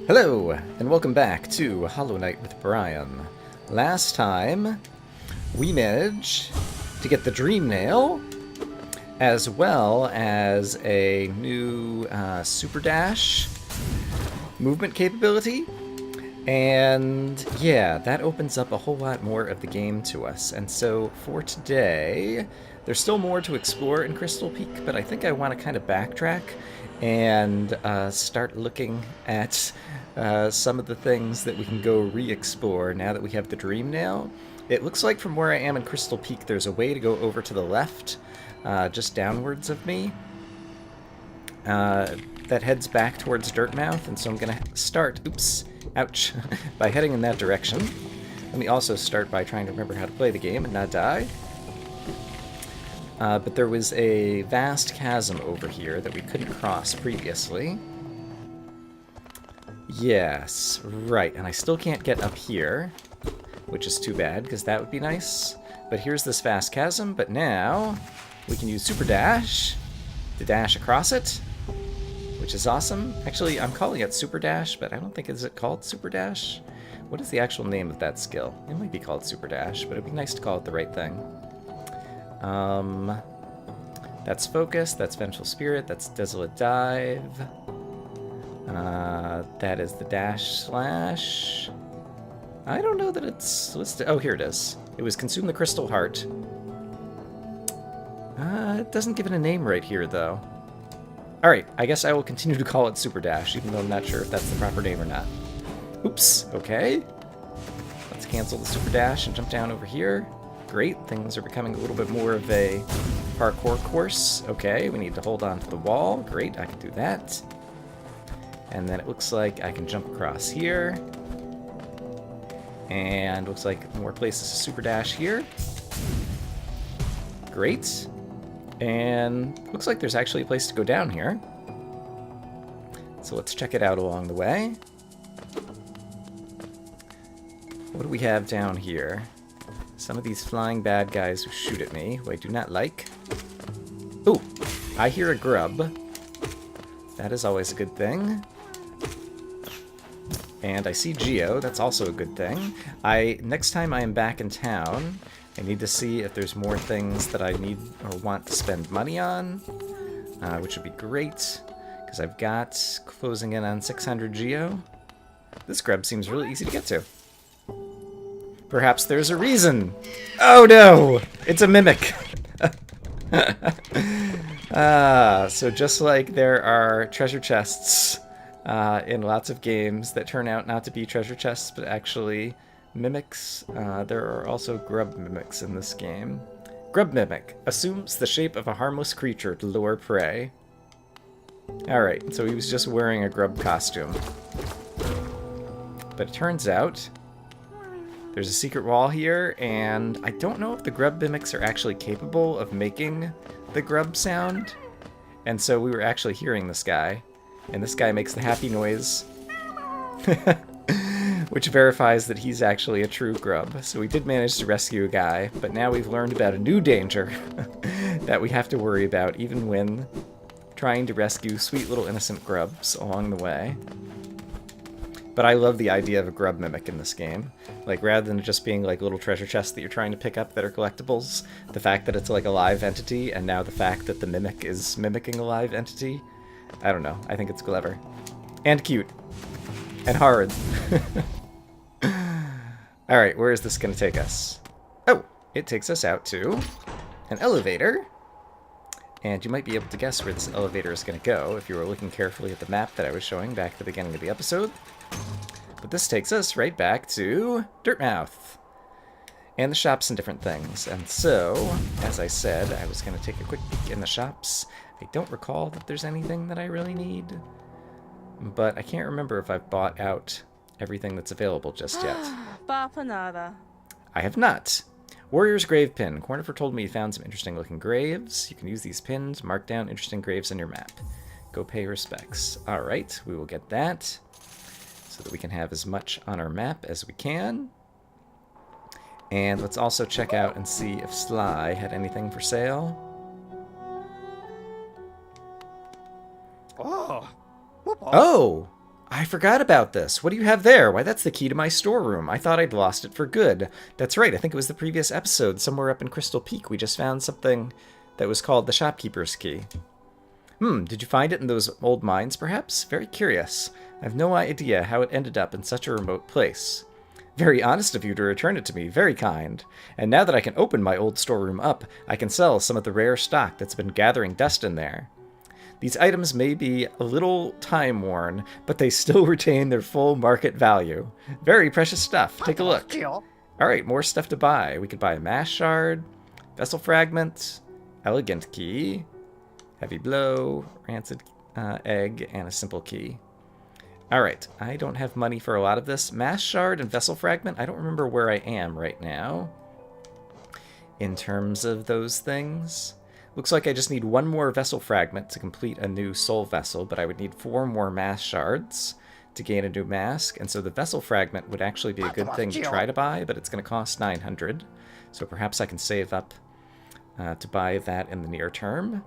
Hello, and welcome back to Hollow Knight with Brian. Last time, we managed to get the Dream Nail, as well as a new Super Dash movement capability. And yeah, that opens up a whole lot more of the game to us. And so for today, there's still more to explore in Crystal Peak, but I think I want to kind of backtrack and start looking at some of the things that we can go re-explore now that we have the Dream Nail. It looks like from where I am in Crystal Peak, there's a way to go over to the left, just downwards of me, that heads back towards Dirtmouth, and so I'm going to start, oops, ouch, by heading in that direction. Let me also start by trying to remember how to play the game and not die. But there was a vast chasm over here that we couldn't cross previously. Yes, right, and I still can't get up here, which is too bad, because that would be nice. But here's this vast chasm, but now we can use Super Dash to dash across it, which is awesome. Actually, I'm calling it Super Dash, but I don't think, is it called Super Dash? What is the actual name of that skill? It might be called Super Dash, but it'd be nice to call it the right thing. That's Focus, that's Vengeful Spirit, that's Desolate Dive. That is the dash slash. I don't know that it's listed. Oh, here it is. It was Consume the Crystal Heart. It doesn't give it a name right here, though. Alright, I guess I will continue to call it Super Dash, even though I'm not sure if that's the proper name or not. Oops, okay. Let's cancel the Super Dash and jump down over here. Great, things are becoming a little bit more of a parkour course. Okay, we need to hold on to the wall. Great, I can do that. And then it looks like I can jump across here. And looks like more places to Super Dash here. Great. And looks like there's actually a place to go down here. So let's check it out along the way. What do we have down here? Some of these flying bad guys who shoot at me, who I do not like. Ooh, I hear a grub. That is always a good thing. And I see Geo, that's also a good thing. Next time I am back in town, I need to see if there's more things that I need or want to spend money on, which would be great, because I've got closing in on 600 Geo. This grub seems really easy to get to. Perhaps there's a reason. Oh no! It's a mimic! So just like there are treasure chests in lots of games that turn out not to be treasure chests, but actually mimics, there are also grub mimics in this game. Grub mimic assumes the shape of a harmless creature to lure prey. Alright, so he was just wearing a grub costume. But it turns out there's a secret wall here, and I don't know if the grub mimics are actually capable of making the grub sound. And so we were actually hearing this guy, and this guy makes the happy noise, which verifies that he's actually a true grub. So we did manage to rescue a guy, but now we've learned about a new danger that we have to worry about even when trying to rescue sweet little innocent grubs along the way. But I love the idea of a grub mimic in this game. Like, rather than just being like little treasure chests that you're trying to pick up that are collectibles, the fact that it's like a live entity, and now the fact that the mimic is mimicking a live entity, I don't know, I think it's clever. And cute. And hard. Alright, where is this going to take us? Oh, it takes us out to an elevator. And you might be able to guess where this elevator is going to go if you were looking carefully at the map that I was showing back at the beginning of the episode. But this takes us right back to Dirtmouth. And the shops and different things. And so, as I said, I was going to take a quick peek in the shops. I don't recall that there's anything that I really need. But I can't remember if I've bought out everything that's available just yet. I have not. Warrior's Grave Pin. Cornifer told me he found some interesting looking graves. You can use these pins to mark down interesting graves on your map. Go pay respects. Alright, we will get that, so that we can have as much on our map as we can. And let's also check out and see if Sly had anything for sale. Oh! Oh! I forgot about this. What do you have there? Why, that's the key to my storeroom. I thought I'd lost it for good. That's right, I think it was the previous episode. Somewhere up in Crystal Peak, we just found something that was called the shopkeeper's key. Did you find it in those old mines, perhaps? Very curious. I have no idea how it ended up in such a remote place. Very honest of you to return it to me. Very kind. And now that I can open my old storeroom up, I can sell some of the rare stock that's been gathering dust in there. These items may be a little time-worn, but they still retain their full market value. Very precious stuff. Take a look. Alright, more stuff to buy. We could buy a mass shard, vessel fragment, elegant key, heavy blow, rancid egg, and a simple key. Alright, I don't have money for a lot of this. Mass shard and vessel fragment, I don't remember where I am right now in terms of those things. Looks like I just need one more vessel fragment to complete a new soul vessel, but I would need 4 more mass shards to gain a new mask, and so the vessel fragment would actually be a good thing to try to buy, but it's going to cost 900, so perhaps I can save up to buy that in the near term.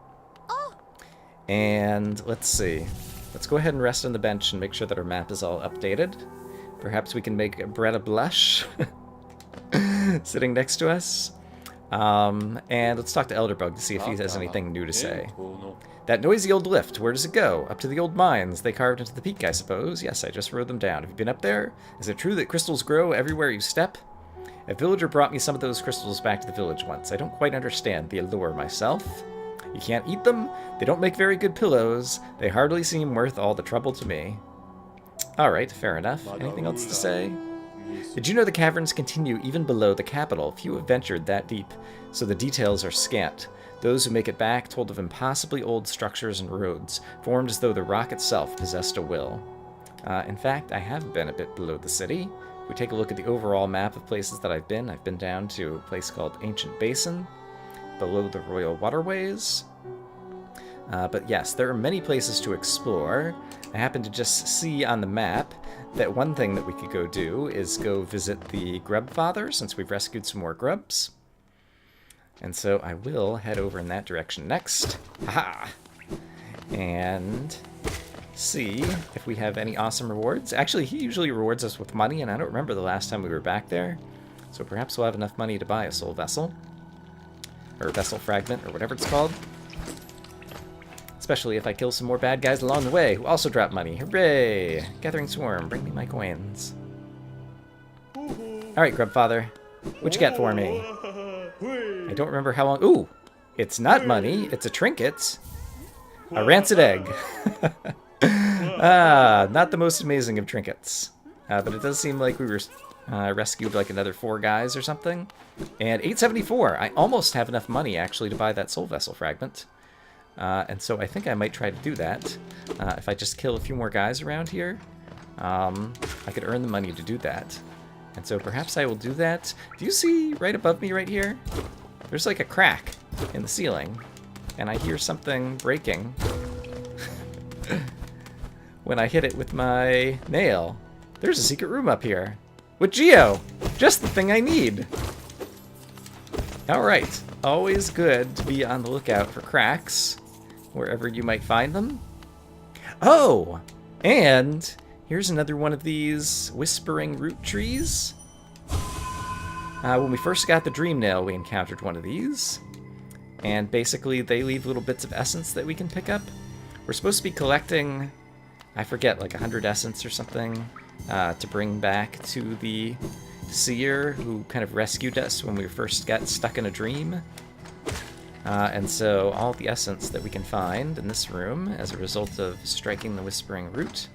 And let's see. Let's go ahead and rest on the bench and make sure that our map is all updated. Perhaps we can make Bretta blush sitting next to us. And let's talk to ELDERBUG to see if he has anything new to say. That noisy old lift, where does it go? Up to the old mines they carved into the peak, I suppose. Yes, I just rode them down. Have you been up there? Is it true that crystals grow everywhere you step? A villager brought me some of those crystals back to the village once. I don't quite understand the allure myself. You can't eat them. They don't make very good pillows. They hardly seem worth all the trouble to me. Alright, fair enough. Anything else to say? Did you know the caverns continue even below the capital? Few have ventured that deep, so the details are scant. Those who make it back told of impossibly old structures and roads, formed as though the rock itself possessed a will. In fact, I have been a bit below the city. If we take a look at the overall map of places that I've been down to a place called Ancient Basin, below the Royal Waterways. But yes, there are many places to explore. I happen to just see on the map that one thing that we could go do is go visit the Grub Father, since we've rescued some more grubs. And so I will head over in that direction next. Haha! And see if we have any awesome rewards. Actually, he usually rewards us with money, and I don't remember the last time we were back there. So perhaps we'll have enough money to buy a soul vessel. Or vessel fragment, or whatever it's called. Especially if I kill some more bad guys along the way, who also drop money. Hooray! Gathering Swarm, bring me my coins. Alright, Grubfather. What you got for me? I don't remember how long... Ooh! It's not money, it's a trinket. A rancid egg. Not the most amazing of trinkets. But it does seem like we were rescued like another 4 guys or something. And 874! I almost have enough money, actually, to buy that soul vessel fragment. And so I think I might try to do that. If I just kill a few more guys around here, I could earn the money to do that. And so perhaps I will do that. Do you see right above me right here? There's like a crack in the ceiling. And I hear something breaking when I hit it with my nail. There's a secret room up here. With Geo! Just the thing I need! Alright. Always good to be on the lookout for cracks, wherever you might find them. Oh! And here's another one of these whispering root trees. When we first got the Dream Nail, we encountered one of these. And basically, they leave little bits of essence that we can pick up. We're supposed to be collecting, I forget, like 100 essence or something, to bring back to the seer who kind of rescued us when we first got stuck in a dream. And so all the essence that we can find in this room as a result of striking the Whispering Root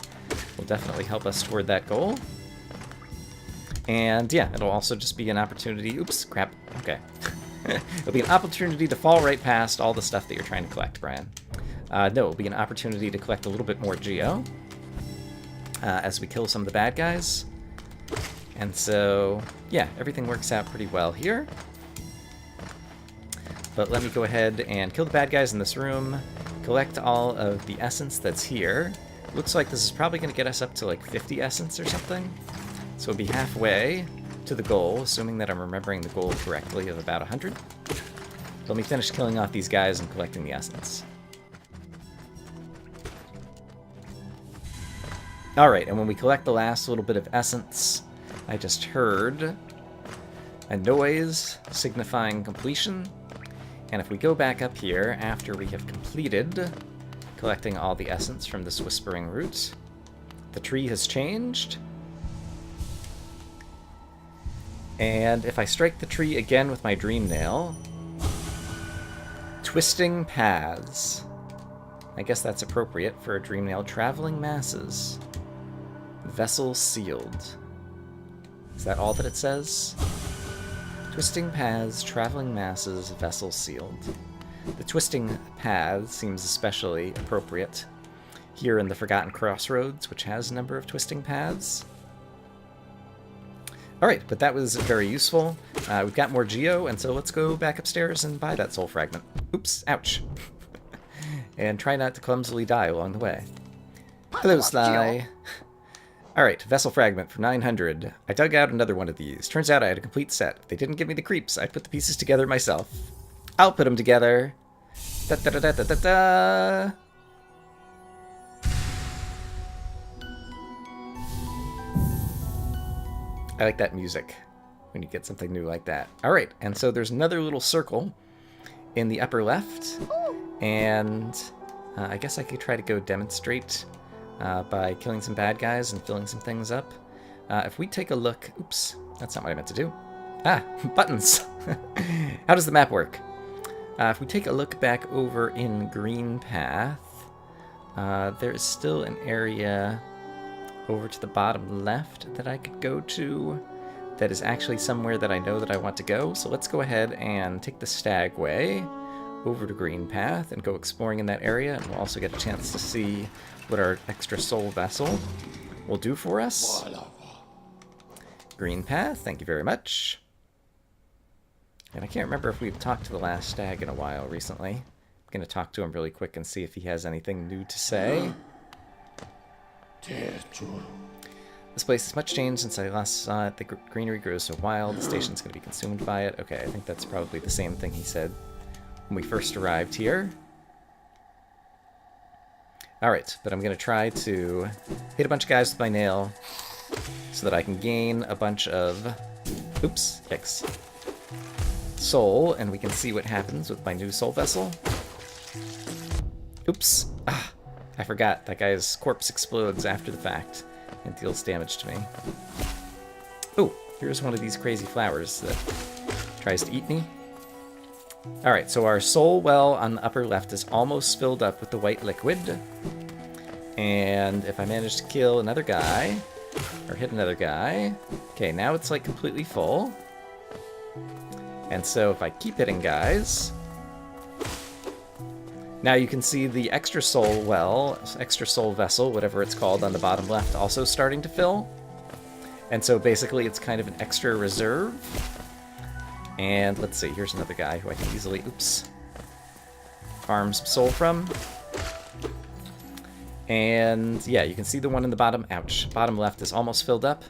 will definitely help us toward that goal. And yeah, it'll also just be an opportunity... Oops, crap. Okay. It'll be an opportunity to fall right past all the stuff that you're trying to collect, Brian. No, it'll be an opportunity to collect a little bit more Geo as we kill some of the bad guys. And so, yeah, everything works out pretty well here. But let me go ahead and kill the bad guys in this room, collect all of the essence that's here. Looks like this is probably going to get us up to like 50 essence or something. So we'll be halfway to the goal, assuming that I'm remembering the goal correctly of about 100. Let me finish killing off these guys and collecting the essence. Alright, and when we collect the last little bit of essence, I just heard a noise signifying completion. And if we go back up here after we have completed collecting all the essence from this whispering root, the tree has changed. And if I strike the tree again with my dream nail, twisting paths. I guess that's appropriate for a dream nail. Traveling masses. Vessel sealed. Is that all that it says? Twisting paths, traveling masses, vessel sealed. The twisting paths seems especially appropriate here in the Forgotten Crossroads, which has a number of twisting paths. Alright, but that was very useful. We've got more Geo, and so let's go back upstairs and buy that soul fragment. Oops, ouch. And try not to clumsily die along the way. Hello, Sly. Alright, vessel fragment for 900. I dug out another one of these. Turns out I had a complete set. If they didn't give me the creeps, I'd put the pieces together myself. I'll put them together. Da da da da da da da. I like that music when you get something new like that. Alright, and so there's another little circle in the upper left. And I guess I could try to go demonstrate by killing some bad guys and filling some things up. If we take a look... Oops, that's not what I meant to do. Ah, buttons! How does the map work? If we take a look back over in Green Path, there is still an area over to the bottom left that I could go to that is actually somewhere that I know that I want to go. So let's go ahead and take the Stagway over to Green Path and go exploring in that area, and we'll also get a chance to see what our extra soul vessel will do for us. Green Path, thank you very much. And I can't remember if we've talked to the last stag in a while recently. I'm going to talk to him really quick and see if he has anything new to say. This place is much changed since I last saw it. The greenery grows so wild. The station's going to be consumed by it. Okay, I think that's probably the same thing he said when we first arrived here. Alright, but I'm going to try to hit a bunch of guys with my nail so that I can gain a bunch of... Oops, yikes. Soul, and we can see what happens with my new soul vessel. Oops. Ah, I forgot. That guy's corpse explodes after the fact and deals damage to me. Oh, here's one of these crazy flowers that tries to eat me. Alright, so our soul well on the upper left is almost filled up with the white liquid. And if I manage to kill another guy, or hit another guy... Okay, now it's like completely full. And so if I keep hitting guys... Now you can see the extra soul well, extra soul vessel, whatever it's called, on the bottom left also starting to fill. And so basically it's kind of an extra reserve. And let's see, here's another guy who I can easily, oops, farm some soul from. And yeah, you can see the one in the bottom, ouch, bottom left is almost filled up.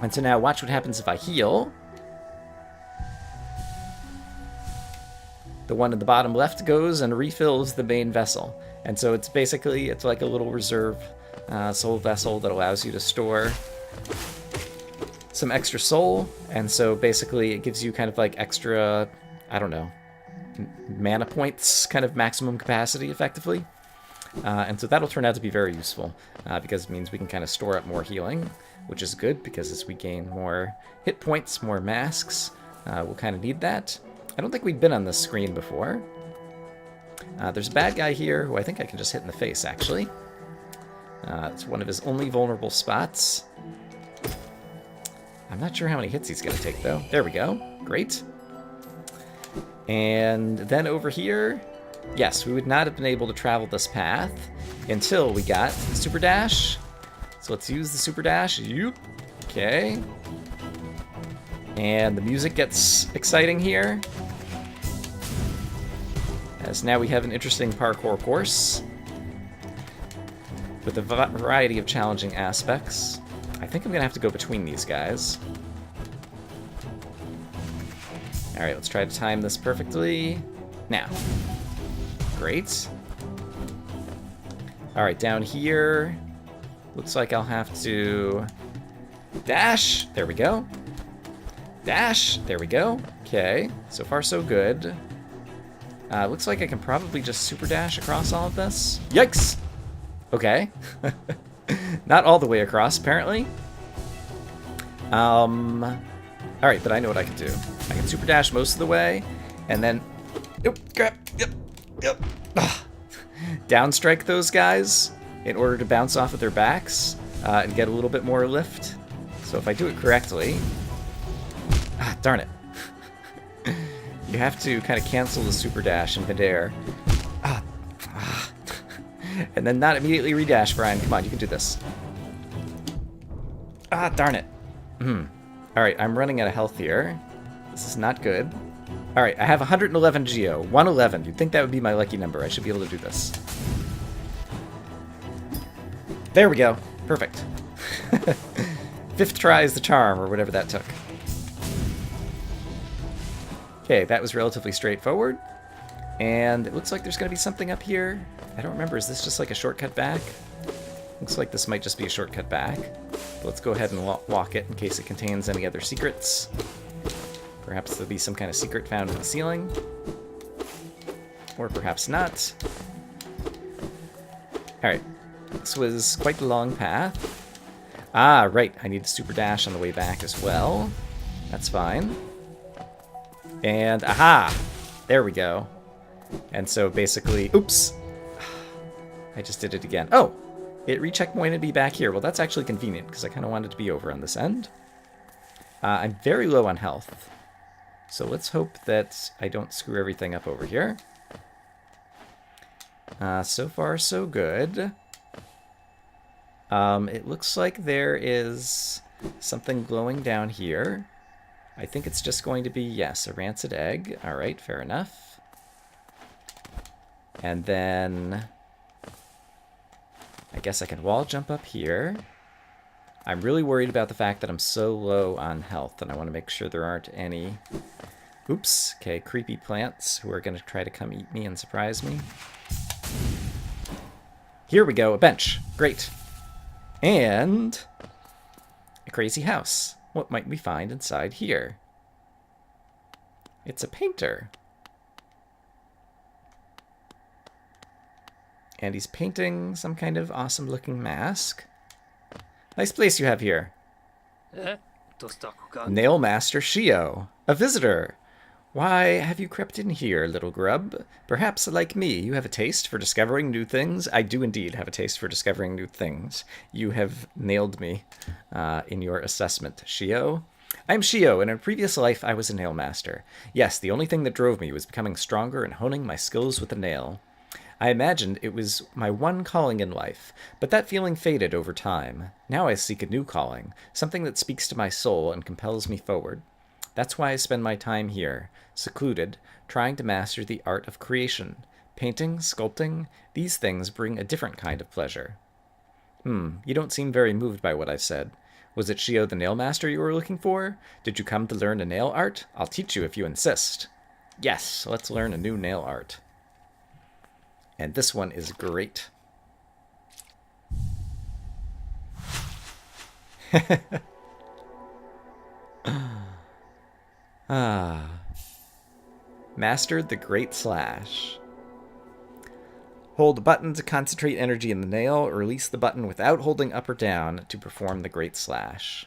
And so now watch what happens if I heal. The one in the bottom left goes and refills the main vessel. And so it's basically, it's like a little reserve soul vessel that allows you to store some extra soul. And so basically it gives you kind of like extra, I don't know, mana points, kind of maximum capacity effectively. And so that'll turn out to be very useful because it means we can kind of store up more healing, which is good because as we gain more hit points, more masks, we'll kind of need that. I don't think we'd been on this screen before. There's a bad guy here who I think I can just hit in the face, actually. It's one of his only vulnerable spots. I'm not sure how many hits he's going to take, though. There we go. Great. And then over here, yes, we would not have been able to travel this path until we got the super dash. So let's use the super dash. Yoop. Okay. And the music gets exciting here, as now we have an interesting parkour course with a variety of challenging aspects. I think I'm going to have to go between these guys. Alright, let's try to time this perfectly. Now. Great. Alright, down here, looks like I'll have to dash. There we go. Dash. There we go. Okay, so far so good. Looks like I can probably just super dash across all of this. Yikes! Okay. Not all the way across, apparently. Alright, but I know what I can do. I can super dash most of the way, and then... Yep, crap. Yep. Downstrike those guys in order to bounce off of their backs and get a little bit more lift. So if I do it correctly... darn it. You have to kind of cancel the super dash in midair. And then not immediately redash, Brian. Come on, you can do this. Darn it. Alright, I'm running out of health here. This is not good. Alright, I have 111 Geo. 111. You'd think that would be my lucky number. I should be able to do this. There we go. Perfect. 5th try is the charm, or whatever that took. Okay, that was relatively straightforward. And it looks like there's going to be something up here. I don't remember. Is this just like a shortcut back? Looks like this might just be a shortcut back. But let's go ahead and walk it in case it contains any other secrets. Perhaps there'll be some kind of secret found in the ceiling. Or perhaps not. Alright. This was quite the long path. Right. I need to super dash on the way back as well. That's fine. And, aha! There we go. And so basically... Oops! I just did it again. Oh! It recheckpointed me back here. Well, that's actually convenient, because I kind of wanted to be over on this end. I'm very low on health. So let's hope that I don't screw everything up over here. So far, so good. It looks like there is something glowing down here. I think it's just going to be, yes, a rancid egg. All right, fair enough. And then I guess I can wall jump up here. I'm really worried about the fact that I'm so low on health, and I want to make sure there aren't any... Oops. Okay, creepy plants who are going to try to come eat me and surprise me. Here we go, a bench. Great. And a crazy house. What might we find inside here? It's a painter. And he's painting some kind of awesome-looking mask. Nice place you have here. Nail Master Shio, a visitor. Why have you crept in here, little grub? Perhaps, like me, you have a taste for discovering new things. I do indeed have a taste for discovering new things. You have nailed me in your assessment, Shio. I'm Shio, and in a previous life I was a nail master. Yes, the only thing that drove me was becoming stronger and honing my skills with a nail. I imagined it was my one calling in life, but that feeling faded over time. Now I seek a new calling, something that speaks to my soul and compels me forward. That's why I spend my time here, secluded, trying to master the art of creation. Painting, sculpting, these things bring a different kind of pleasure. You don't seem very moved by what I've said. Was it Shio the Nail Master you were looking for? Did you come to learn a nail art? I'll teach you if you insist. Yes, let's learn a new nail art. And this one is great. Mastered the Great Slash. Hold the button to concentrate energy in the nail, or release the button without holding up or down to perform the Great Slash.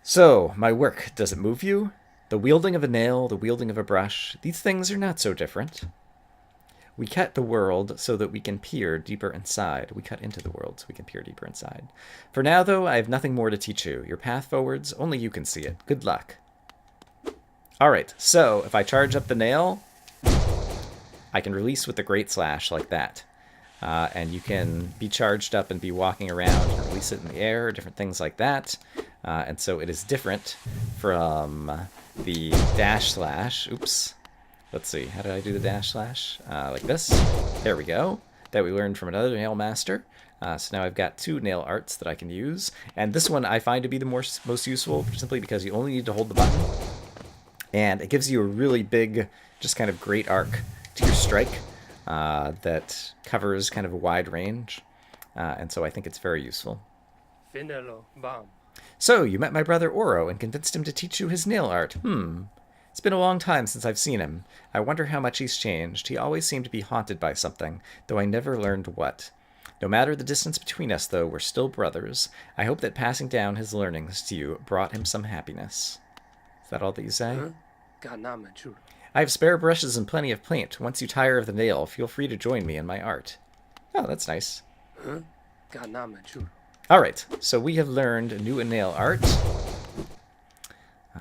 So, my work, does it move you? The wielding of a nail, the wielding of a brush, these things are not so different. We cut the world so that we can peer deeper inside. We cut into the world so we can peer deeper inside. For now, though, I have nothing more to teach you. Your path forwards, only you can see it. Good luck. Alright, so if I charge up the nail, I can release with the Great Slash like that. And you can be charged up and be walking around and release it in the air, different things like that. And so it is different from the dash slash. Oops. Let's see. How did I do the dash slash? Like this. There we go. That we learned from another nail master. So now I've got 2 nail arts that I can use. And this one I find to be the most useful simply because you only need to hold the button. And it gives you a really big, just kind of great arc to your strike. that covers kind of a wide range, and so I think it's very useful. So, you met my brother Oro and convinced him to teach you his nail art. It's been a long time since I've seen him. I wonder how much he's changed. He always seemed to be haunted by something, though I never learned what. No matter the distance between us, though, we're still brothers. I hope that passing down his learnings to you brought him some happiness. Is that all that you say? I have spare brushes and plenty of paint. Once you tire of the nail, feel free to join me in my art. Oh, that's nice. Alright, so we have learned a new nail art,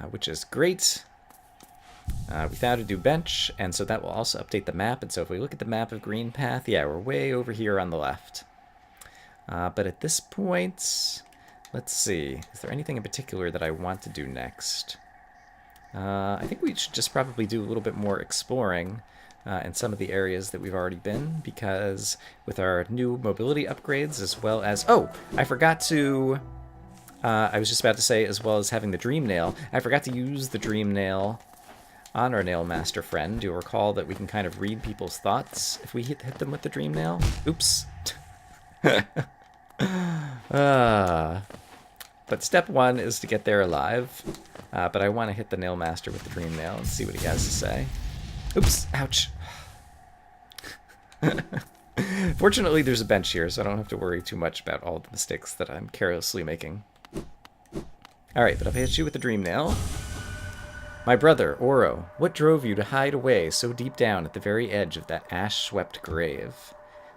which is great. We found a new bench, and so that will also update the map. And so if we look at the map of Green Path, yeah, we're way over here on the left. But at this point, let's see. Is there anything in particular that I want to do next? I think we should just probably do a little bit more exploring in some of the areas that we've already been, because with our new mobility upgrades, as well as... Oh, I forgot to... I was just about to say, as well as having the Dream Nail, I forgot to use the Dream Nail on our Nail Master friend. You'll recall that we can kind of read people's thoughts if we hit them with the Dream Nail. Oops. But step one is to get there alive. But I want to hit the Nail Master with the Dream Nail and see what he has to say. Oops. Ouch. Fortunately, there's a bench here, so I don't have to worry too much about all the mistakes that I'm carelessly making. Alright, but I've hit you with the Dream Nail. My brother, Oro, what drove you to hide away so deep down at the very edge of that ash-swept grave?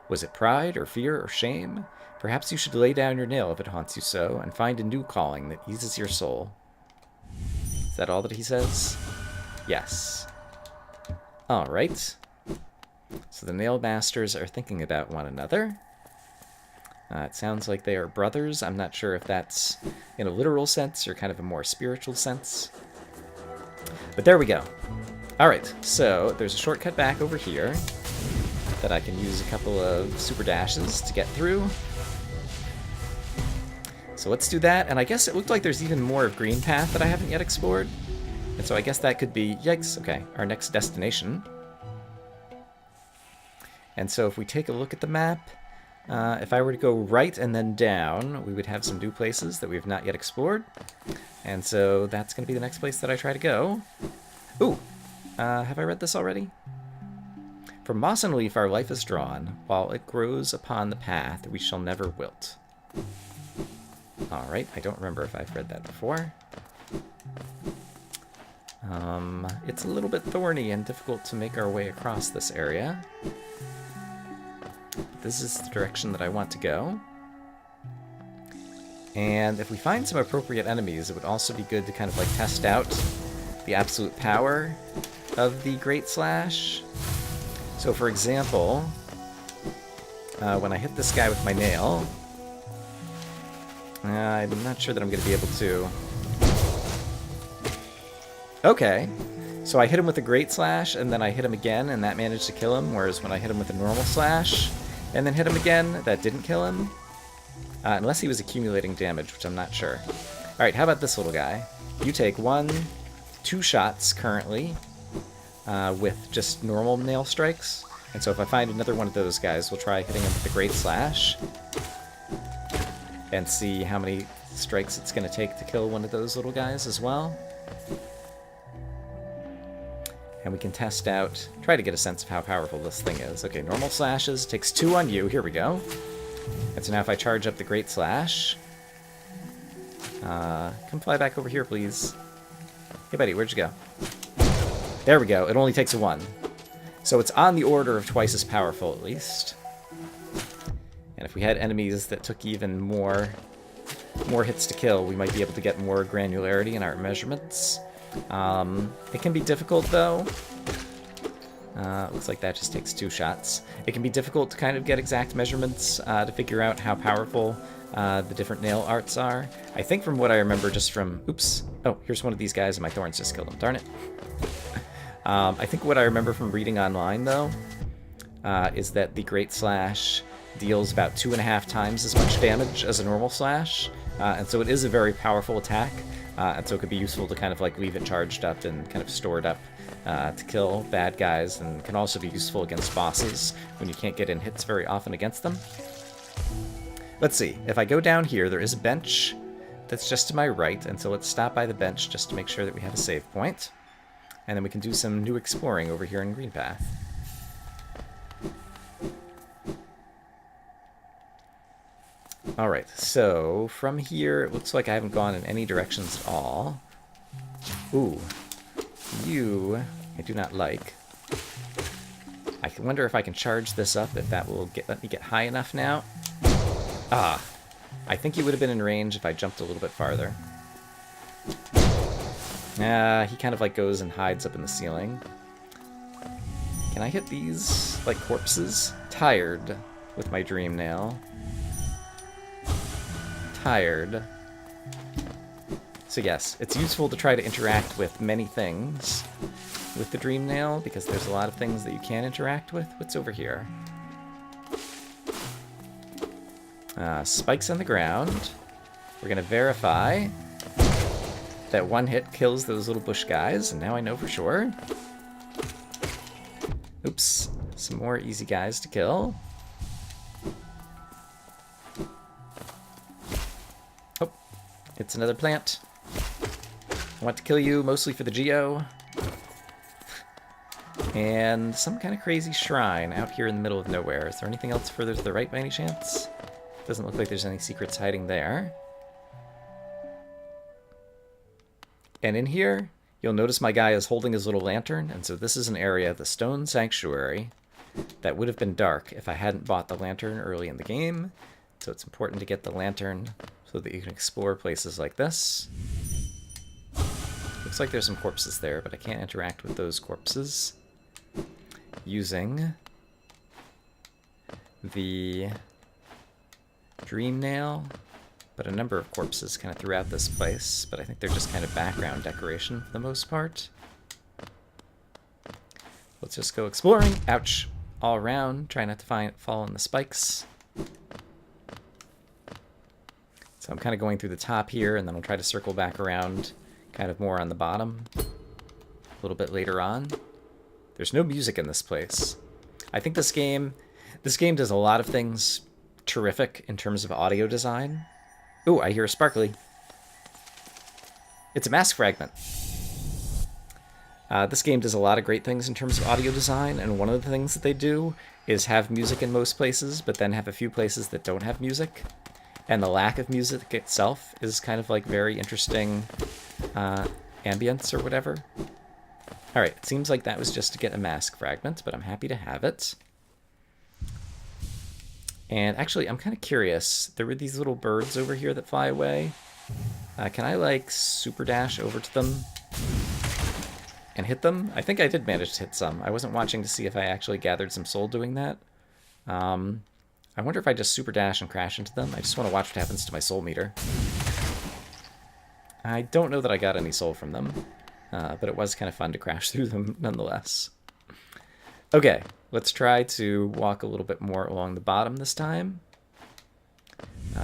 Was it pride, or fear, or shame? Perhaps you should lay down your nail if it haunts you so, and find a new calling that eases your soul. Is that all that he says? Yes. Alright. So the Nail Masters are thinking about one another. It sounds like they are brothers. I'm not sure if that's in a literal sense or kind of a more spiritual sense. But there we go. Alright, so there's a shortcut back over here that I can use a couple of super dashes to get through. So let's do that, and I guess it looked like there's even more of Green Path that I haven't yet explored. And so I guess that could be, yikes, okay, our next destination. And so if we take a look at the map, if I were to go right and then down, we would have some new places that we have not yet explored. And so that's going to be the next place that I try to go. Ooh, have I read this already? From moss and leaf our life is drawn, while it grows upon the path we shall never wilt. Alright, I don't remember if I've read that before. It's a little bit thorny and difficult to make our way across this area. This is the direction that I want to go. And if we find some appropriate enemies, it would also be good to kind of like test out the absolute power of the Great Slash. So for example, when I hit this guy with my nail, I'm not sure that I'm going to be able to... Okay, so I hit him with a Great Slash, and then I hit him again, and that managed to kill him, whereas when I hit him with a normal slash, and then hit him again, that didn't kill him. Unless he was accumulating damage, which I'm not sure. Alright, how about this little guy? You take 2 shots currently with just normal nail strikes. And so if I find another one of those guys, we'll try hitting him with the Great Slash. And see how many strikes it's going to take to kill one of those little guys as well. And we can test out, try to get a sense of how powerful this thing is. Okay, normal slashes, takes 2 on you, here we go. And so now if I charge up the Great Slash... come fly back over here, please. Hey buddy, where'd you go? There we go, it only takes a 1. So it's on the order of twice as powerful, at least. And if we had enemies that took even more hits to kill, we might be able to get more granularity in our measurements. It can be difficult, though. Looks like that just takes 2 shots. It can be difficult to kind of get exact measurements to figure out how powerful the different nail arts are. I think from what I remember just from... Oops. Oh, here's one of these guys and my thorns just killed him. Darn it. I think what I remember from reading online, though, is that the Great Slash deals about 2.5 times as much damage as a normal slash, and so it is a very powerful attack, and so it could be useful to kind of like leave it charged up and kind of stored up to kill bad guys, and can also be useful against bosses when you can't get in hits very often against them. Let's see, if I go down here, there is a bench that's just to my right, and so let's stop by the bench just to make sure that we have a save point. And then we can do some new exploring over here in Greenpath. Alright, so from here, it looks like I haven't gone in any directions at all. Ooh, you I do not like. I wonder if I can charge this up, if that will let me get high enough now. Ah, I think he would have been in range if I jumped a little bit farther. He kind of like goes and hides up in the ceiling. Can I hit these like corpses? Tired with my dream nail. Tired. So yes, it's useful to try to interact with many things with the dream nail, because there's a lot of things that you can interact with. What's over here? Spikes on the ground. We're going to verify that one hit kills those little bush guys, and now I know for sure. Oops, some more easy guys to kill. Oh, it's another plant. I want to kill you, mostly for the geo. And some kind of crazy shrine out here in the middle of nowhere. Is there anything else further to the right by any chance? Doesn't look like there's any secrets hiding there. And in here, you'll notice my guy is holding his little lantern, and so this is an area, the Stone Sanctuary, that would have been dark if I hadn't bought the lantern early in the game. So it's important to get the lantern so that you can explore places like this. Looks like there's some corpses there, but I can't interact with those corpses using the dream nail. But a number of corpses kind of throughout this place, but I think they're just kind of background decoration for the most part. Let's just go exploring. Ouch. All around. Try not to fall on the spikes. So I'm kind of going through the top here, and then I'll try to circle back around kind of more on the bottom a little bit later on. There's no music in this place. I think this game does a lot of things terrific in terms of audio design. Ooh, I hear a sparkly. It's a mask fragment. This game does a lot of great things in terms of audio design, and one of the things that they do is have music in most places, but then have a few places that don't have music. And the lack of music itself is kind of like very interesting ambience or whatever. Alright, it seems like that was just to get a mask fragment, but I'm happy to have it. And actually, I'm kind of curious. There were these little birds over here that fly away. Can I, like, super dash over to them and hit them? I think I did manage to hit some. I wasn't watching to see if I actually gathered some soul doing that. I wonder if I just super dash and crash into them. I just want to watch what happens to my soul meter. I don't know that I got any soul from them, but it was kind of fun to crash through them nonetheless. Okay, let's try to walk a little bit more along the bottom this time.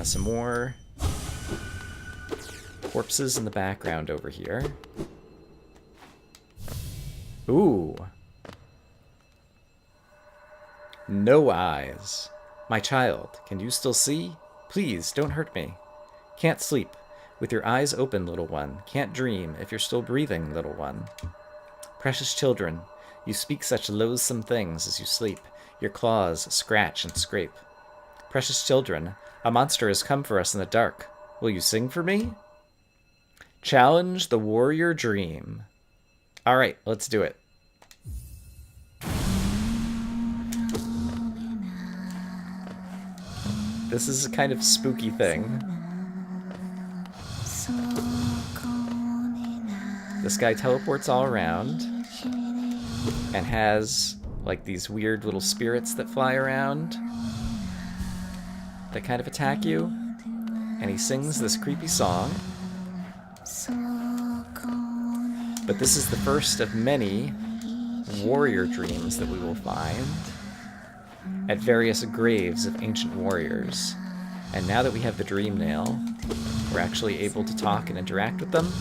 Some more corpses in the background over here. Ooh. No eyes. My child, can you still see? Please, don't hurt me. Can't sleep. With your eyes open, little one. Can't dream if you're still breathing, little one. Precious children, you speak such loathsome things as you sleep. Your claws scratch and scrape. Precious children, a monster has come for us in the dark. Will you sing for me? Challenge the warrior dream. All right, let's do it. This is a kind of spooky thing. This guy teleports all around and has like these weird little spirits that fly around that kind of attack you. And he sings this creepy song. But this is the first of many warrior dreams that we will find. at various graves of ancient warriors. And now that we have the Dream Nail, we're actually able to talk and interact with them,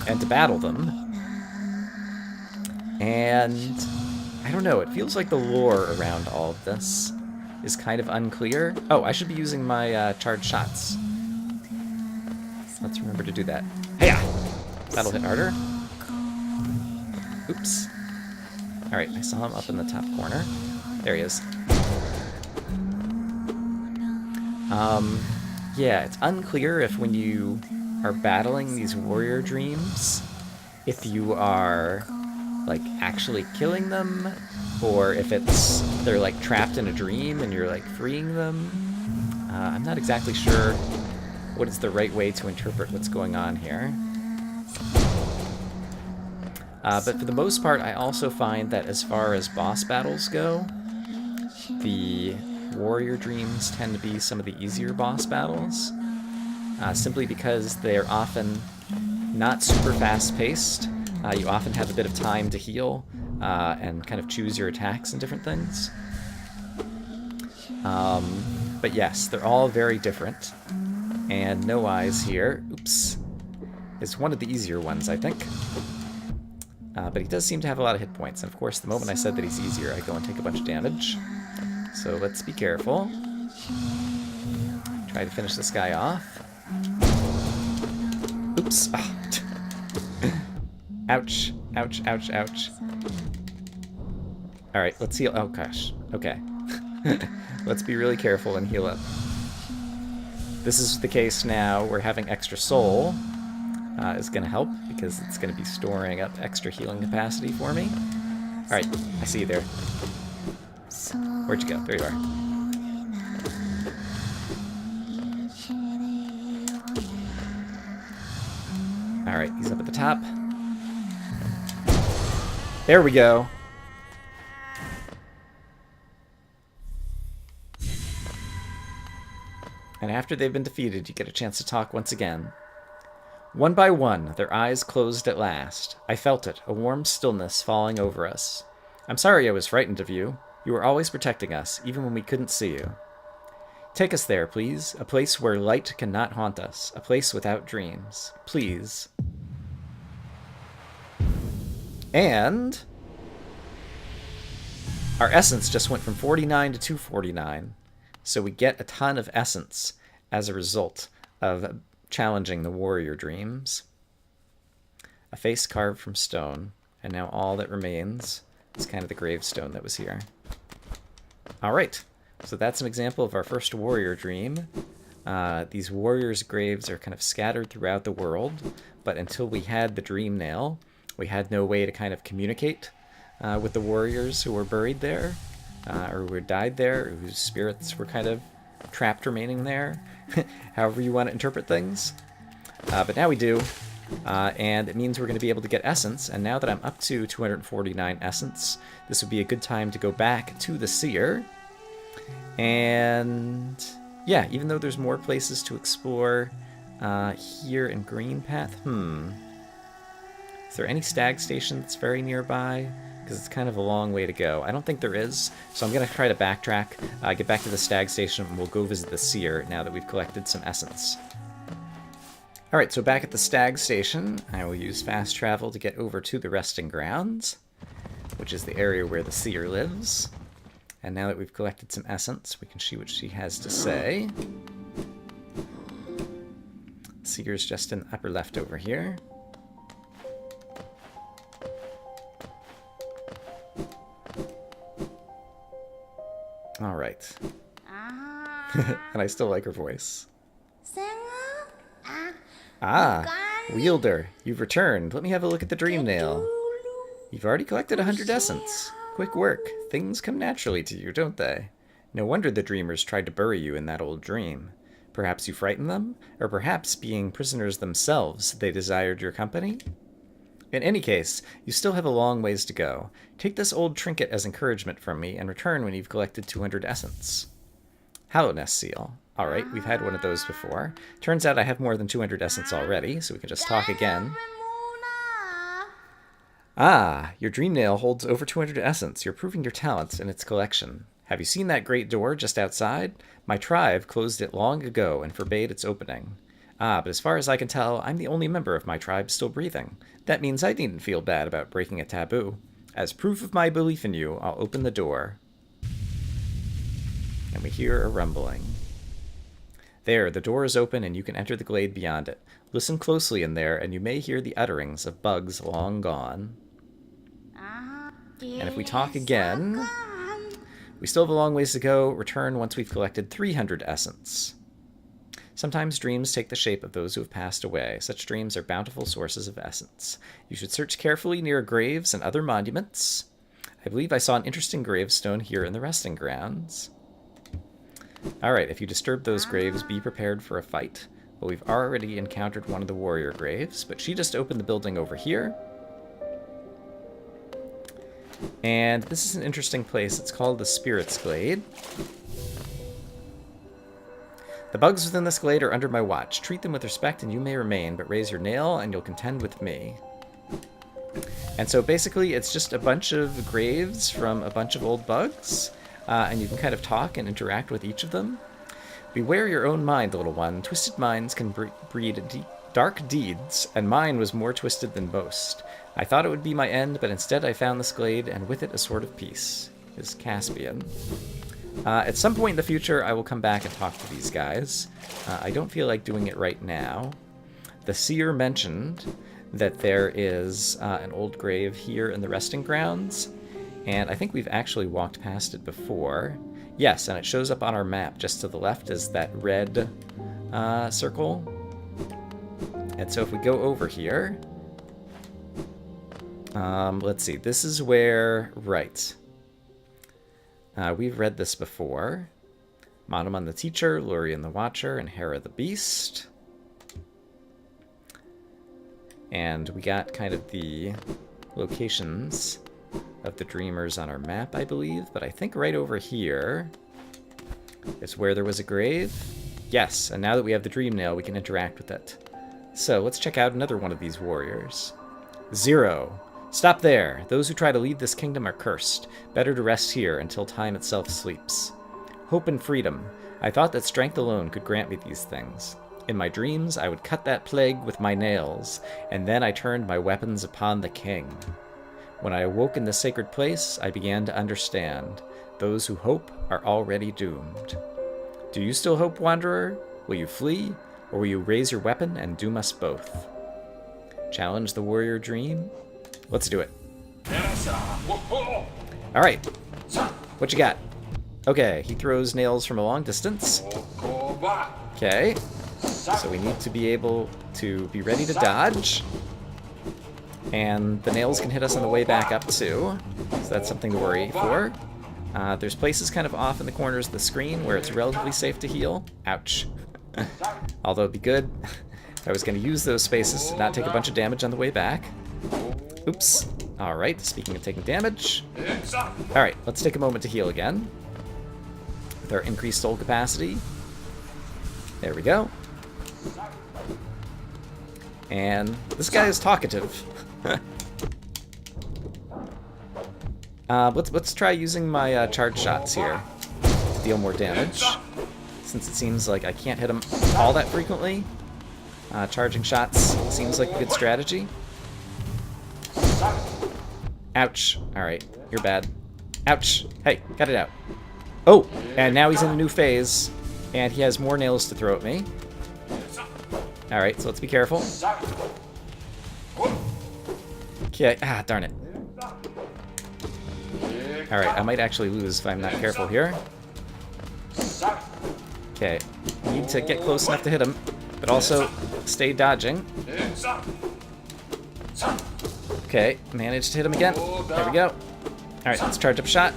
and to battle them. And I don't know, it feels like the lore around all of this is kind of unclear. Oh, I should be using my charged shots. Let's remember to do that. Hey-ya! That'll hit harder. Oops. Alright, I saw him up in the top corner. There he is. Yeah, it's unclear if when you are battling these warrior dreams, if you are, like, actually killing them, or if they're, like, trapped in a dream and you're, like, freeing them. I'm not exactly sure what is the right way to interpret what's going on here. But for the most part, I also find that as far as boss battles go, the warrior dreams tend to be some of the easier boss battles, simply because they're often not super fast-paced. You often have a bit of time to heal and kind of choose your attacks and different things. But yes, they're all very different. And No Eyes here, oops, is one of the easier ones, I think. But he does seem to have a lot of hit points. And of course, the moment I said that he's easier, I go and take a bunch of damage. So let's be careful. Try to finish this guy off. Oops. Oh. Ouch. Ouch, ouch, ouch. Alright, let's heal. Oh, gosh. Okay. Let's be really careful and heal up. This is the case now where having extra soul is going to help, because it's going to be storing up extra healing capacity for me. Alright, I see you there. Where'd you go? There you are. Alright, he's up at the top. There we go. And after they've been defeated, you get a chance to talk once again. One by one, their eyes closed at last. I felt it, a warm stillness falling over us. I'm sorry I was frightened of you. You were always protecting us, even when we couldn't see you. Take us there, please. A place where light cannot haunt us. A place without dreams. Please. And our essence just went from 49 to 249. So we get a ton of essence as a result of challenging the warrior dreams. A face carved from stone. And now all that remains is kind of the gravestone that was here. Alright, so that's an example of our first warrior dream. These warriors' graves are kind of scattered throughout the world, but until we had the Dream Nail, we had no way to kind of communicate with the warriors who were buried there, or who had died there, whose spirits were kind of trapped remaining there, however you want to interpret things. But now we do. And it means we're going to be able to get essence, and now that I'm up to 249 essence, this would be a good time to go back to the seer. And yeah, even though there's more places to explore here in Green Path, is there any stag station that's very nearby? Because it's kind of a long way to go. I don't think there is, so I'm going to try to backtrack, get back to the stag station, and we'll go visit the seer now that we've collected some essence. Alright, so back at the stag station, I will use fast travel to get over to the resting grounds, which is the area where the seer lives. And now that we've collected some essence, we can see what she has to say. Seer's just in the upper left over here. Alright. And I still like her voice. Ah, Wielder, you've returned. Let me have a look at the Dream Nail. You've already collected 100 essence. Quick work. Things come naturally to you, don't they? No wonder the dreamers tried to bury you in that old dream. Perhaps you frightened them? Or perhaps, being prisoners themselves, they desired your company? In any case, you still have a long ways to go. Take this old trinket as encouragement from me, and return when you've collected 200 essence. Hallownest seal. Alright, we've had one of those before. Turns out I have more than 200 essence already, so we can just talk again. Ah, your dream nail holds over 200 essence. You're proving your talents in its collection. Have you seen that great door just outside? My tribe closed it long ago and forbade its opening. Ah, but as far as I can tell, I'm the only member of my tribe still breathing. That means I needn't feel bad about breaking a taboo. As proof of my belief in you, I'll open the door. And we hear a rumbling. There, the door is open and you can enter the glade beyond it. Listen closely in there and you may hear the utterings of bugs long gone. And if we talk again, we still have a long ways to go. Return once we've collected 300 essence. Sometimes dreams take the shape of those who have passed away. Such dreams are bountiful sources of essence. You should search carefully near graves and other monuments. I believe I saw an interesting gravestone here in the resting grounds. Alright, if you disturb those graves, be prepared for a fight. Well, we've already encountered one of the warrior graves, but she just opened the building over here. And this is an interesting place. It's called the Spirit's Glade. The bugs within this glade are under my watch. Treat them with respect and you may remain, but raise your nail and you'll contend with me. And so basically it's just a bunch of graves from a bunch of old bugs, and you can kind of talk and interact with each of them. Beware your own mind, little one. Twisted minds can breed dark deeds, and mine was more twisted than most. I thought it would be my end, but instead I found this glade, and with it a sword of peace. Is Caspian. At some point in the future, I will come back and talk to these guys. I don't feel like doing it right now. The seer mentioned that there is an old grave here in the resting grounds, and I think we've actually walked past it before. Yes, and it shows up on our map. Just to the left is that red circle. And so if we go over here, let's see, this is where, right. We've read this before. Monoman the Teacher, Lurian the Watcher, and Hera the Beast. And we got kind of the locations of the Dreamers on our map, I believe. But I think right over here is where there was a grave. Yes, and now that we have the Dream Nail, we can interact with it. So let's check out another one of these warriors. XERO. Stop there. Those who try to leave this kingdom are cursed. Better to rest here until time itself sleeps. Hope and freedom. I thought that strength alone could grant me these things. In my dreams, I would cut that plague with my nails, and then I turned my weapons upon the king. When I awoke in the sacred place, I began to understand. Those who hope are already doomed. Do you still hope, wanderer? Will you flee, or will you raise your weapon and doom us both? Challenge the warrior dream? Let's do it. Alright. What you got? Okay, he throws nails from a long distance. Okay. So we need to be able to be ready to dodge. And the nails can hit us on the way back up too. So that's something to worry for. There's places kind of off in the corners of the screen where it's relatively safe to heal. Ouch. Although it'd be good if I was going to use those spaces to not take a bunch of damage on the way back. Oops. Alright, speaking of taking damage. Alright, let's take a moment to heal again. With our increased soul capacity. There we go. And this guy is talkative. Let's try using my charge shots here to deal more damage. Since it seems like I can't hit him all that frequently. Charging shots seems like a good strategy. Ouch. Alright, you're bad. Ouch. Hey, cut it out. Oh, and now he's in a new phase, and he has more nails to throw at me. Alright, so let's be careful. Okay, darn it. Alright, I might actually lose if I'm not careful here. Okay, need to get close enough to hit him, but also stay dodging. Okay, managed to hit him again. There we go. Alright, let's charge up a shot.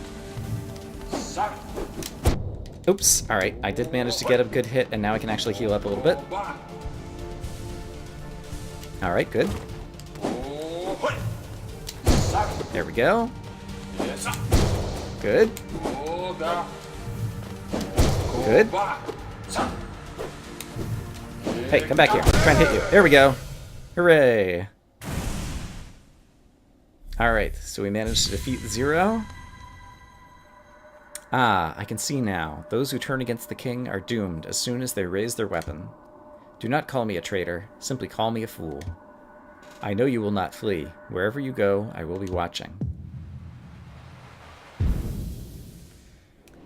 Oops, alright, I did manage to get a good hit, and now I can actually heal up a little bit. Alright, good. There we go. Good. Good. Hey, come back here. I'm trying to hit you. There we go. Hooray. Alright, so we managed to defeat XERO. Ah, I can see now. Those who turn against the king are doomed as soon as they raise their weapon. Do not call me a traitor. Simply call me a fool. I know you will not flee. Wherever you go, I will be watching.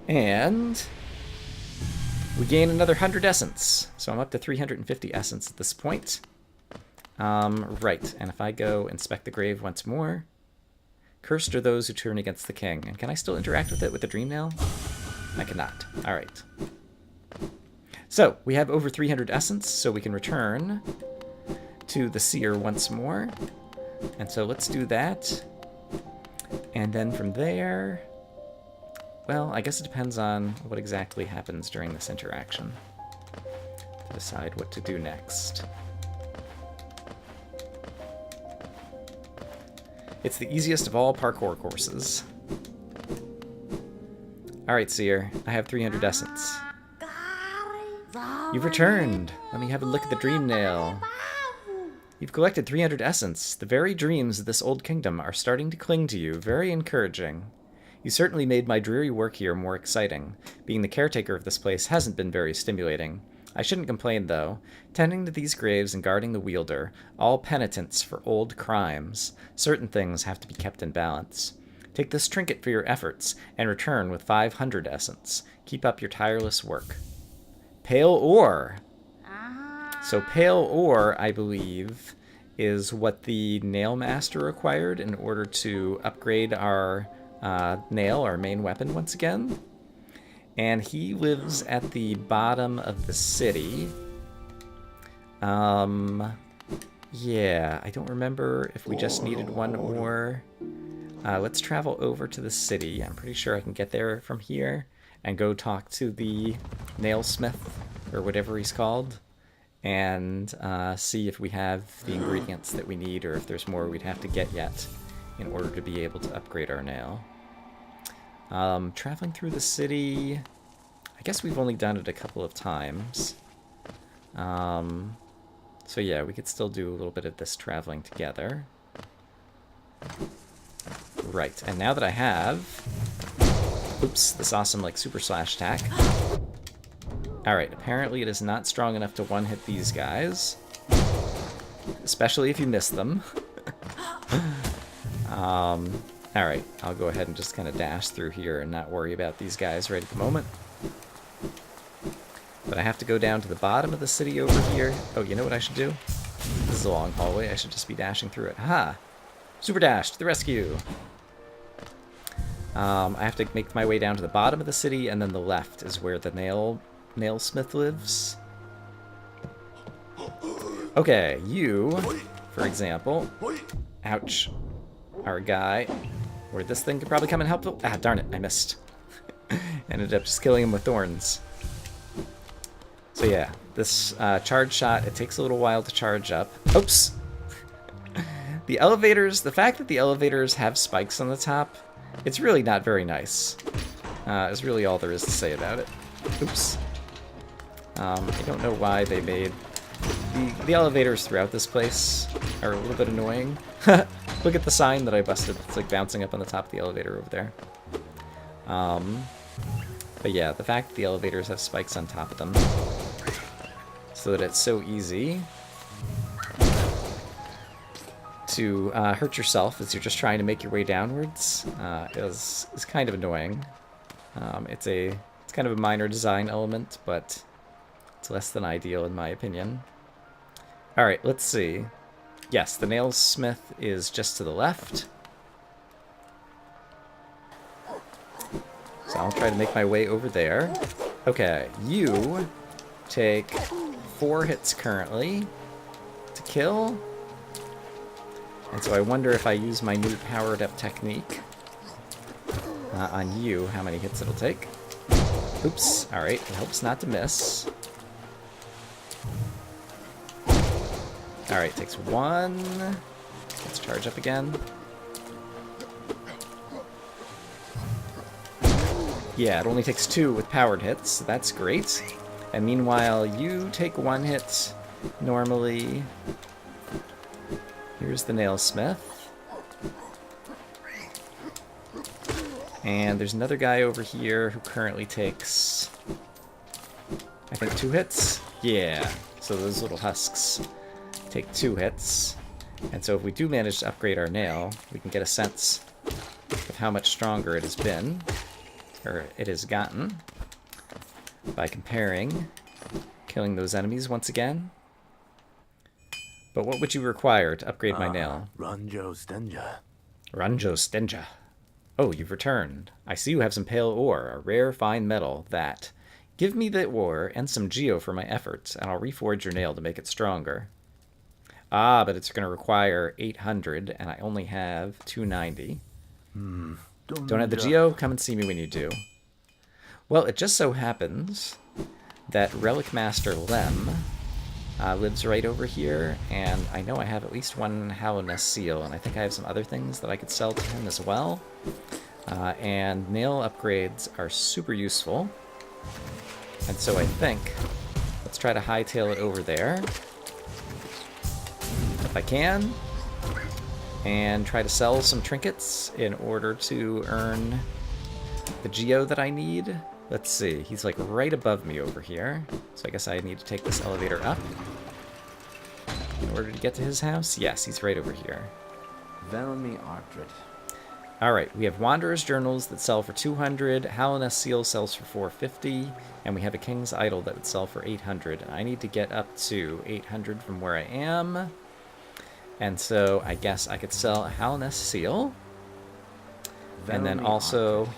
And we gain another 100 essence. So I'm up to 350 essence at this point. Right, and if I go inspect the grave once more... Cursed are those who turn against the king. And can I still interact with it with the dream nail? I cannot. Alright. So, we have over 300 essence, so we can return to the seer once more. And so let's do that. And then from there... Well, I guess it depends on what exactly happens during this interaction to decide what to do next. It's the easiest of all parkour courses. Alright, Seer. I have 300 essence. You've returned! Let me have a look at the dream nail. You've collected 300 essence. The very dreams of this old kingdom are starting to cling to you. Very encouraging. You certainly made my dreary work here more exciting. Being the caretaker of this place hasn't been very stimulating. I shouldn't complain, though. Tending to these graves and guarding the wielder, all penitents for old crimes. Certain things have to be kept in balance. Take this trinket for your efforts, and return with 500 essence. Keep up your tireless work. Pale ore! So pale ore, I believe, is what the nail master required in order to upgrade our nail, our main weapon, once again. And he lives at the bottom of the city. Yeah, I don't remember if we just needed one ore. Let's travel over to the city. I'm pretty sure I can get there from here and go talk to the nailsmith, or whatever he's called, and see if we have the ingredients that we need, or if there's more we'd have to get yet in order to be able to upgrade our nail. Traveling through the city, I guess we've only done it a couple of times. So yeah, we could still do a little bit of this traveling together. Right, and now that I have... Oops, this awesome, like, super slash attack. Alright, apparently it is not strong enough to one-hit these guys. Especially if you miss them. Alright, I'll go ahead and just kind of dash through here and not worry about these guys right at the moment. But I have to go down to the bottom of the city over here. Oh, you know what I should do? This is a long hallway. I should just be dashing through it. Ha! Super dash to the rescue! I have to make my way down to the bottom of the city, and then the left is where the nailsmith lives. Okay, you, for example... Ouch. Our guy... Where this thing could probably come and help. Ah, darn it, I missed. Ended up just killing him with thorns. So yeah, this charge shot, it takes a little while to charge up. Oops! The elevators, the fact that the elevators have spikes on the top, it's really not very nice. Is really all there is to say about it. Oops. I don't know why they made... The elevators throughout this place are a little bit annoying. Look at the sign that I busted. It's like bouncing up on the top of the elevator over there. But yeah, the fact that the elevators have spikes on top of them, so that it's so easy to hurt yourself as you're just trying to make your way downwards is kind of annoying. It's kind of a minor design element, but it's less than ideal in my opinion. Alright, let's see. Yes, the nailsmith is just to the left. So I'll try to make my way over there. Okay, you take 4 hits currently to kill. And so I wonder if I use my new powered up technique on you, how many hits it'll take. Oops, alright, it helps not to miss. Alright, takes 1. Let's charge up again. Yeah, it only takes 2 with powered hits, so that's great. And meanwhile, you take 1 hit normally. Here's the nailsmith. And there's another guy over here who currently takes, I think, 2 hits? Yeah, so those little husks take 2 hits. And so if we do manage to upgrade our nail, we can get a sense of how much stronger it has been, or it has gotten, by comparing, killing those enemies once again. But what would you require to upgrade my nail? Ranjo Stenja. Ranjo Stenja. Oh, you've returned. I see you have some pale ore, a rare fine metal that. Give me the ore and some geo for my efforts, and I'll reforge your nail to make it stronger. Ah, but it's going to require 800, and I only have 290. Don't have the geo? Come and see me when you do. Well, it just so happens that Relic Master Lem lives right over here, and I know I have at least one Hallownest seal, and I think I have some other things that I could sell to him as well. And nail upgrades are super useful. And so I think, let's try to hightail it over there, if I can, and try to sell some trinkets in order to earn the geo that I need. Let's see, he's like right above me over here, so I guess I need to take this elevator up in order to get to his house. Yes, he's right over here. Velmi Artred. Alright, we have Wanderer's Journals that sell for 200, Hallownest Seal sells for 450, and we have a King's Idol that would sell for 800. I need to get up to 800 from where I am, and so I guess I could sell a Hallownest Seal, and then also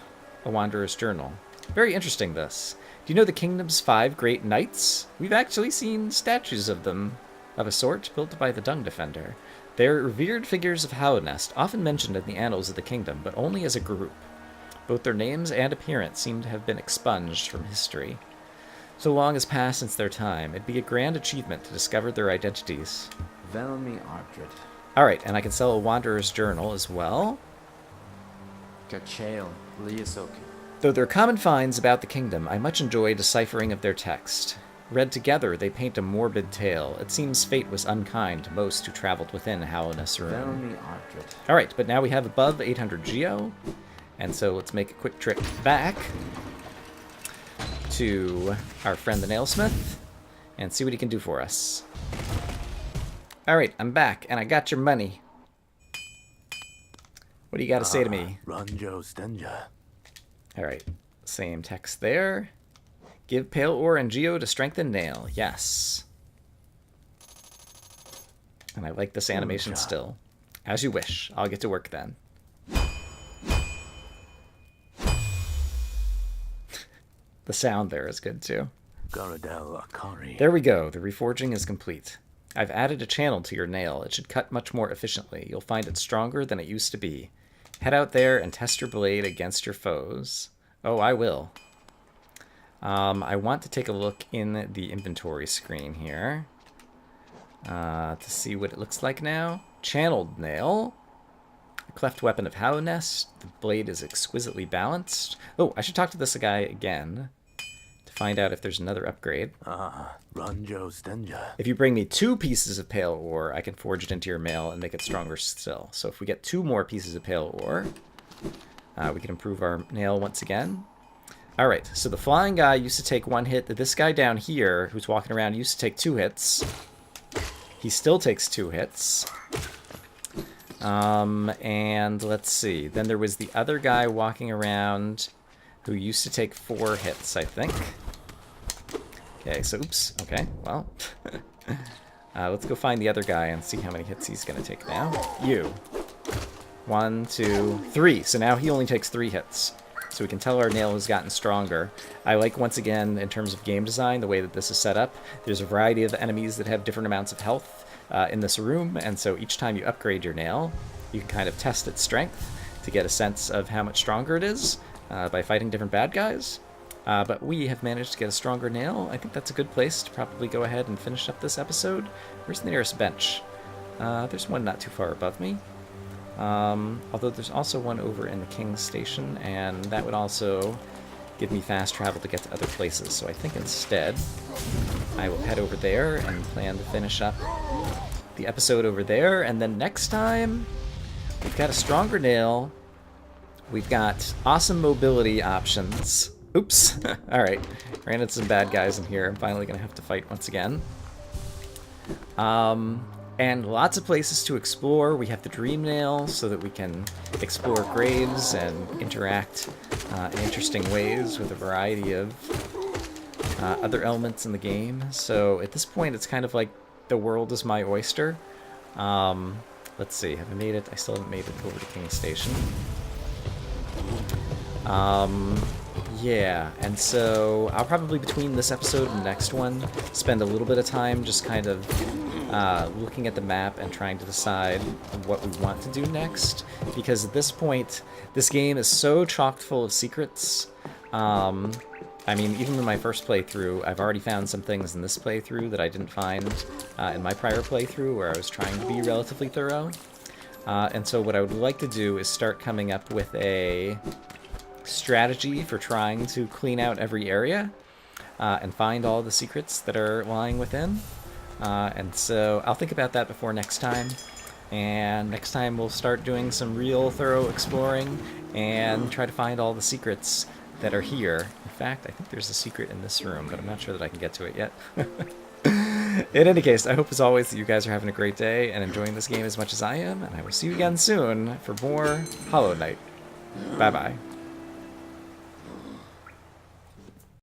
a Wanderer's Journal. Very interesting, this. Do you know the kingdom's 5 great knights? We've actually seen statues of them, of a sort, built by the Dung Defender. They are revered figures of Hallownest, often mentioned in the annals of the kingdom, but only as a group. Both their names and appearance seem to have been expunged from history. So long has passed since their time, it'd be a grand achievement to discover their identities. Velmi Artred. Alright, and I can sell a Wanderer's Journal as well. Kachael Liasoki. Though they're common finds about the kingdom, I much enjoy deciphering of their text. Read together, they paint a morbid tale. It seems fate was unkind to most who traveled within Hallownest's ruin. Alright, but now we have above 800 geo, and so let's make a quick trip back to our friend the Nailsmith and see what he can do for us. Alright, I'm back, and I got your money. What do you got to say to me? Ranjo Stenja. Alright, same text there. Give pale ore and geo to strengthen nail. Yes. And I like this animation still. As you wish. I'll get to work then. The sound there is good too. There we go. The reforging is complete. I've added a channel to your nail. It should cut much more efficiently. You'll find it stronger than it used to be. Head out there and test your blade against your foes. Oh, I will. I want to take a look in the inventory screen here to see what it looks like now. Channeled nail. A cleft weapon of Hallownest. The blade is exquisitely balanced. Oh, I should talk to this guy again to find out if there's another upgrade. Ranjo Stenja. If you bring me 2 pieces of pale ore, I can forge it into your mail and make it stronger still. So if we get 2 more pieces of pale ore, we can improve our nail once again. Alright, so the flying guy used to take 1 hit. This guy down here, who's walking around, used to take 2 hits. He still takes 2 hits. And let's see. Then there was the other guy walking around who used to take 4 hits, I think. Okay, so oops. Okay, well. Let's go find the other guy and see how many hits he's going to take now. You. 1, 2, 3. So now he only takes 3 hits. So we can tell our nail has gotten stronger. I like, once again, in terms of game design, the way that this is set up. There's a variety of enemies that have different amounts of health in this room, and so each time you upgrade your nail, you can kind of test its strength to get a sense of how much stronger it is by fighting different bad guys. But we have managed to get a stronger nail. I think that's a good place to probably go ahead and finish up this episode. Where's the nearest bench? There's one not too far above me. Although there's also one over in the King's Station, and that would also give me fast travel to get to other places. So I think instead I will head over there and plan to finish up the episode over there, and then next time we've got a stronger nail, We've got awesome mobility options. Oops. Alright. Ran into some bad guys in here. I'm finally going to have to fight once again. And lots of places to explore. We have the Dream Nail so that we can explore graves and interact in interesting ways with a variety of other elements in the game. So at this point, it's kind of like the world is my oyster. Let's see, have I made it? I still haven't made it over to King's Station. Yeah, and so I'll probably, between this episode and the next one, spend a little bit of time just kind of looking at the map and trying to decide what we want to do next. Because at this point, this game is so chock full of secrets. I mean, even in my first playthrough, I've already found some things in this playthrough that I didn't find in my prior playthrough, where I was trying to be relatively thorough. And so what I would like to do is start coming up with a strategy for trying to clean out every area and find all the secrets that are lying within. And so I'll think about that before next time. And next time we'll start doing some real thorough exploring and try to find all the secrets that are here. In fact, I think there's a secret in this room, but I'm not sure that I can get to it yet. In any case, I hope as always that you guys are having a great day and enjoying this game as much as I am, and I will see you again soon for more Hollow Knight. Bye-bye.